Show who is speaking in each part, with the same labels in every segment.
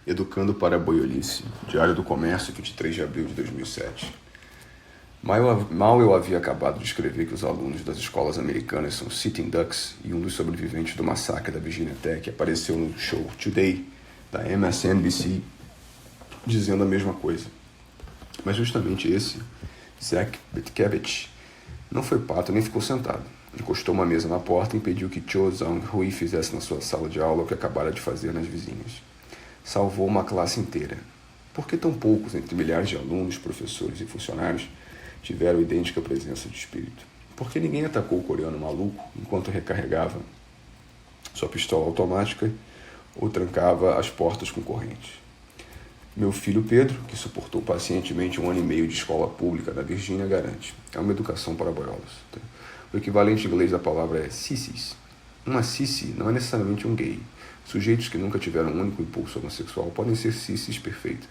Speaker 1: Educando para a Boiolice, Diário do Comércio, 23 de abril de 2007. Mal eu havia acabado de escrever que os alunos das escolas americanas são sitting ducks e um dos sobreviventes do massacre da Virginia Tech apareceu no show Today da MSNBC dizendo a mesma coisa. Mas justamente esse, Zach Betkevich, não foi pato nem ficou sentado. Encostou uma mesa na porta e impediu que Cho Zhang-Hui fizesse na sua sala de aula o que acabara de fazer nas vizinhas. Salvou uma classe inteira. Por que tão poucos entre milhares de alunos, professores e funcionários tiveram idêntica presença de espírito? Por que ninguém atacou o coreano maluco enquanto recarregava sua pistola automática ou trancava as portas com correntes? Meu filho Pedro, que suportou pacientemente 1 ano e meio de escola pública na Virgínia, garante. É uma educação para boiolas. O equivalente em inglês da palavra é sissies. Uma sissy não é necessariamente um gay. Sujeitos que nunca tiveram um único impulso homossexual podem ser sissies perfeitas.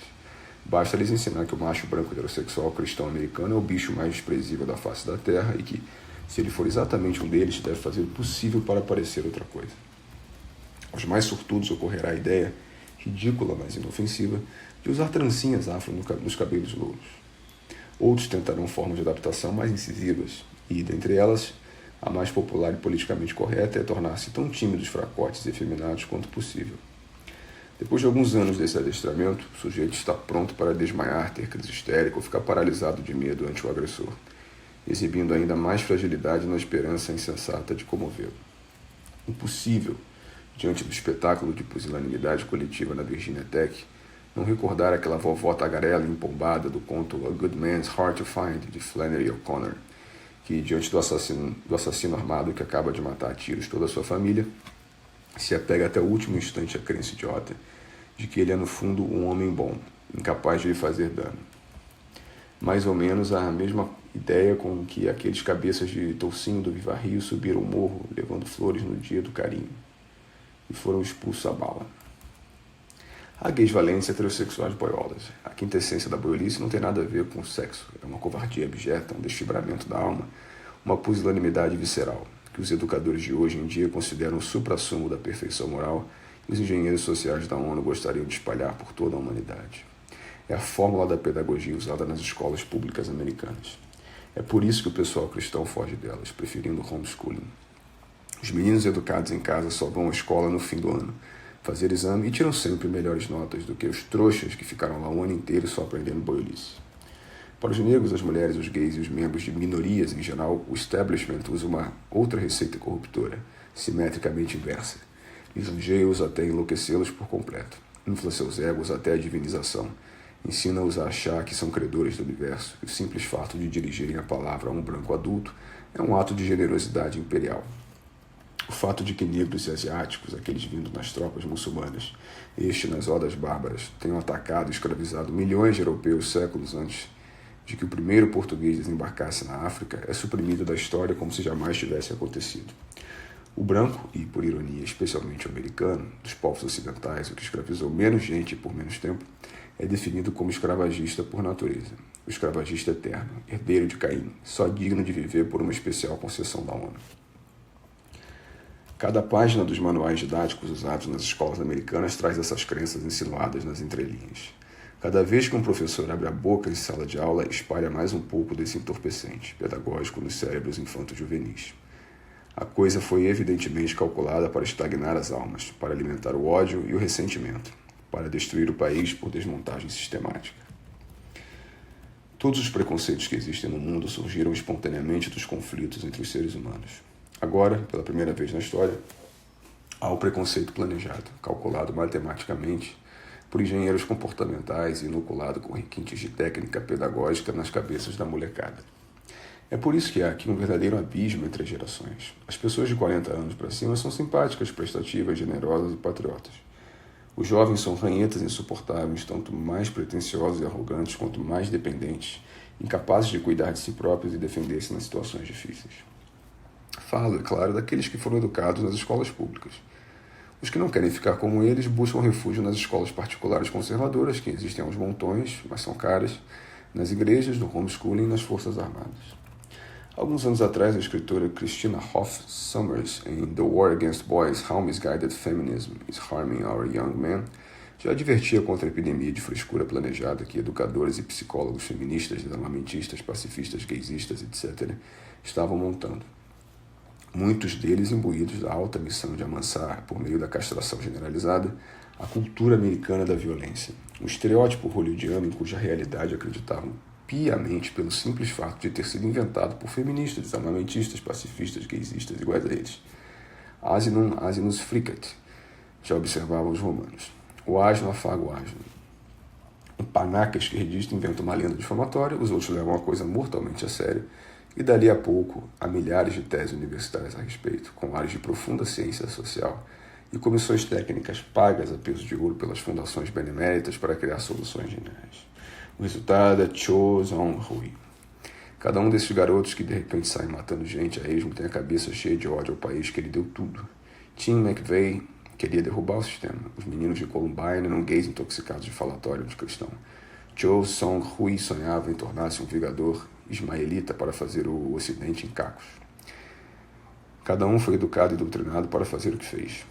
Speaker 1: Basta lhes ensinar que o macho branco heterossexual cristão americano é o bicho mais desprezível da face da terra e que, se ele for exatamente um deles, deve fazer o possível para parecer outra coisa. Aos mais sortudos ocorrerá a ideia, ridícula mas inofensiva, de usar trancinhas afro nos cabelos louros. Outros tentarão formas de adaptação mais incisivas e, dentre elas, a mais popular e politicamente correta é tornar-se tão tímidos, fracotes e efeminados quanto possível. Depois de alguns anos desse adestramento, o sujeito está pronto para desmaiar, ter crise histérica ou ficar paralisado de medo ante o agressor, exibindo ainda mais fragilidade na esperança insensata de comovê-lo. Impossível, diante do espetáculo de pusilanimidade coletiva na Virginia Tech, não recordar aquela vovó tagarela e empombada do conto A Good Man's Hard to Find, de Flannery O'Connor, que, diante do assassino armado que acaba de matar a tiros toda a sua família, se apega até o último instante à crença idiota de que ele é, no fundo, um homem bom, incapaz de lhe fazer dano. Mais ou menos a mesma ideia com que aqueles cabeças de toucinho do Viva Rio subiram o morro, levando flores no dia do carinho, e foram expulsos à bala. Há gays valentes heterossexuais boiolas. A quintessência da boiolice não tem nada a ver com o sexo. É uma covardia abjeta, um desfibramento da alma, uma pusilanimidade visceral, que os educadores de hoje em dia consideram o suprassumo da perfeição moral e os engenheiros sociais da ONU gostariam de espalhar por toda a humanidade. É a fórmula da pedagogia usada nas escolas públicas americanas. É por isso que o pessoal cristão foge delas, preferindo o homeschooling. Os meninos educados em casa só vão à escola no fim do ano, fazer exame e tiram sempre melhores notas do que os trouxas que ficaram lá o ano inteiro só aprendendo boiolice. Para os negros, as mulheres, os gays e os membros de minorias em geral, o establishment usa uma outra receita corruptora, simetricamente inversa. Lisonjeia-os até enlouquecê-los por completo. Infla seus egos até a divinização. Ensina-os a achar que são credores do universo, e o simples fato de dirigirem a palavra a um branco adulto é um ato de generosidade imperial. O fato de que negros e asiáticos, aqueles vindo nas tropas muçulmanas, nas odas bárbaras, tenham atacado e escravizado milhões de europeus séculos antes de que o primeiro português desembarcasse na África é suprimido da história como se jamais tivesse acontecido. O branco, e por ironia especialmente o americano, dos povos ocidentais, o que escravizou menos gente por menos tempo, é definido como escravagista por natureza. O escravagista eterno, herdeiro de Caim, só digno de viver por uma especial concessão da ONU. Cada página dos manuais didáticos usados nas escolas americanas traz essas crenças insinuadas nas entrelinhas. Cada vez que um professor abre a boca em sala de aula, espalha mais um pouco desse entorpecente pedagógico nos cérebros infanto-juvenis. A coisa foi evidentemente calculada para estagnar as almas, para alimentar o ódio e o ressentimento, para destruir o país por desmontagem sistemática. Todos os preconceitos que existem no mundo surgiram espontaneamente dos conflitos entre os seres humanos. Agora, pela primeira vez na história, há o preconceito planejado, calculado matematicamente por engenheiros comportamentais e inoculado com requintes de técnica pedagógica nas cabeças da molecada. É por isso que há aqui um verdadeiro abismo entre as gerações. As pessoas de 40 anos para cima são simpáticas, prestativas, generosas e patriotas. Os jovens são ranhetas insuportáveis, tanto mais pretensiosos e arrogantes quanto mais dependentes, incapazes de cuidar de si próprios e defender-se nas situações difíceis. Falo, é claro, daqueles que foram educados nas escolas públicas. Os que não querem ficar como eles buscam refúgio nas escolas particulares conservadoras, que existem aos montões, mas são caras, nas igrejas, no homeschooling e nas forças armadas. Alguns anos atrás, a escritora Christina Hoff Sommers, em The War Against Boys, How Misguided Feminism is Harming Our Young Men, já advertia contra a epidemia de frescura planejada que educadores e psicólogos feministas, desarmamentistas, pacifistas, gaysistas, etc., estavam montando. Muitos deles imbuídos da alta missão de amansar, por meio da castração generalizada, a cultura americana da violência, um estereótipo hollywoodiano em cuja realidade acreditavam piamente pelo simples fato de ter sido inventado por feministas, desarmamentistas, pacifistas, gaysistas iguais a eles. Asinus fricat, já observavam os romanos. O asno afaga o asno. Um panaca esquerdista inventa uma lenda difamatória, os outros levam a coisa mortalmente a sério, e dali a pouco há milhares de teses universitárias a respeito, com áreas de profunda ciência social e comissões técnicas pagas a peso de ouro pelas fundações beneméritas para criar soluções geniais. O resultado é Cho-Song-Hui. Cada um desses garotos que de repente saem matando gente a esmo tem a cabeça cheia de ódio ao país que lhe deu tudo. Tim McVeigh queria derrubar o sistema. Os meninos de Columbine eram gays intoxicados de falatório de cristão. Cho-Song-Hui sonhava em tornar-se um vingador ismaelita para fazer o Ocidente em cacos. Cada um foi educado e doutrinado para fazer o que fez.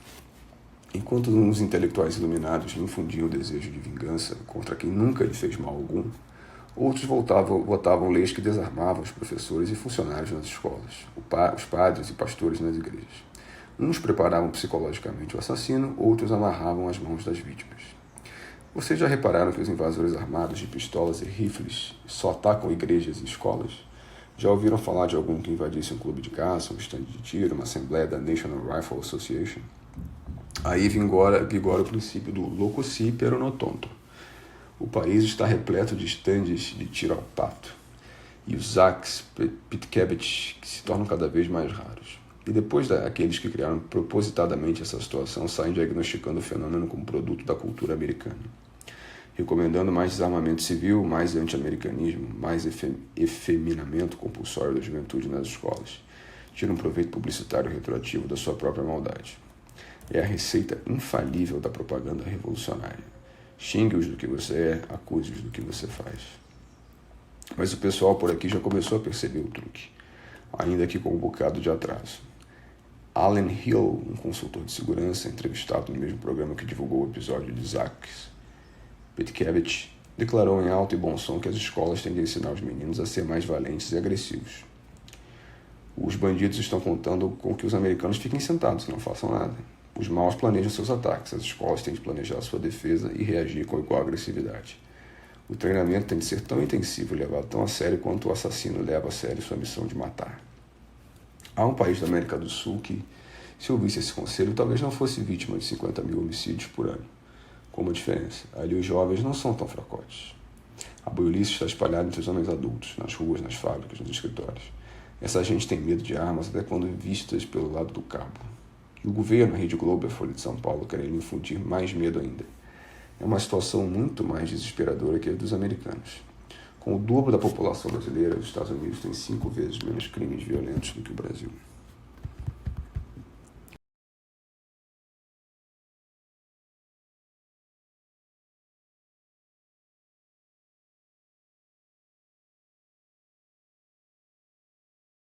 Speaker 1: Enquanto uns intelectuais iluminados lhe infundiam o desejo de vingança contra quem nunca lhe fez mal algum, outros votavam leis que desarmavam os professores e funcionários nas escolas, os padres e pastores nas igrejas. Uns preparavam psicologicamente o assassino, outros amarravam as mãos das vítimas. Vocês já repararam que os invasores armados de pistolas e rifles só atacam igrejas e escolas? Já ouviram falar de algum que invadisse um clube de caça, um estande de tiro, uma assembleia da National Rifle Association? Aí vigora o princípio do loco si pero no tonto. O país está repleto de estandes de tiro ao pato, e os Zaks Pitkevich que se tornam cada vez mais raros. E depois aqueles que criaram propositadamente essa situação saem diagnosticando o fenômeno como produto da cultura americana, recomendando mais desarmamento civil, mais anti-americanismo, mais efeminamento compulsório da juventude nas escolas. Tiram proveito publicitário retroativo da sua própria maldade. É a receita infalível da propaganda revolucionária. Xingue-os do que você é, acuse-os do que você faz. Mas o pessoal por aqui já começou a perceber o truque, ainda que com um bocado de atraso. Allen Hill, um consultor de segurança, entrevistado no mesmo programa que divulgou o episódio de Zaks Pitkevich, declarou em alto e bom som que as escolas têm de ensinar os meninos a ser mais valentes e agressivos. Os bandidos estão contando com que os americanos fiquem sentados e não façam nada. Os maus planejam seus ataques, as escolas têm de planejar sua defesa e reagir com igual agressividade. O treinamento tem de ser tão intensivo e levado tão a sério quanto o assassino leva a sério sua missão de matar. Há um país da América do Sul que, se ouvisse esse conselho, talvez não fosse vítima de 50 mil homicídios por ano. Com uma diferença, ali os jovens não são tão fracotes. A bulice está espalhada entre os homens adultos, nas ruas, nas fábricas, nos escritórios. Essa gente tem medo de armas até quando vistas pelo lado do cabo. E o governo, a Rede Globo e a Folha de São Paulo querem infundir mais medo ainda. É uma situação muito mais desesperadora que a dos americanos. Com o dobro da população brasileira, os Estados Unidos têm 5 vezes menos crimes violentos do que o Brasil.